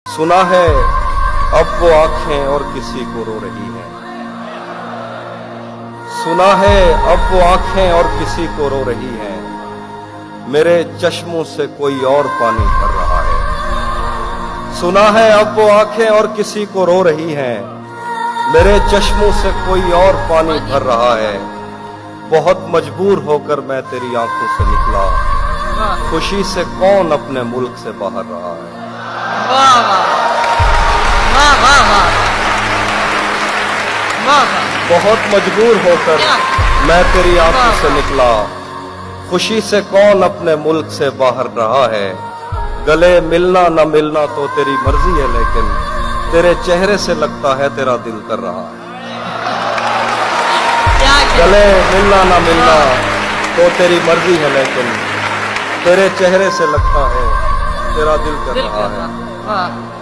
सुना है अब वो आंखें और किसी को रो रही हैं। सुना है अब वो आंखें और किसी को रो रही हैं। मेरे चश्मों से कोई और पानी भर रहा है। सुना है अब वो आंखें और किसी को रो रही हैं। मेरे चश्मों से कोई और पानी भर रहा है। बहुत मजबूर होकर मैं तेरी आंखों से निकला। खुशी से कौन अपने मुल्क से बाहर रहा है। वाह वाह वाह वाह वाह वाह वाह। बहुत मजबूर होकर मैं तेरी आंखों से निकला। खुशी से कौन अपने मुल्क से बाहर रहा है। गले मिलना न मिलना तो तेरी मर्जी है, लेकिन तेरे चेहरे से लगता है तेरा दिल कर रहा है। गले मिलना न मिलना तो तेरी मर्जी है, लेकिन तेरे चेहरे से लगता है तेरा दिल कर रहा है। वाह।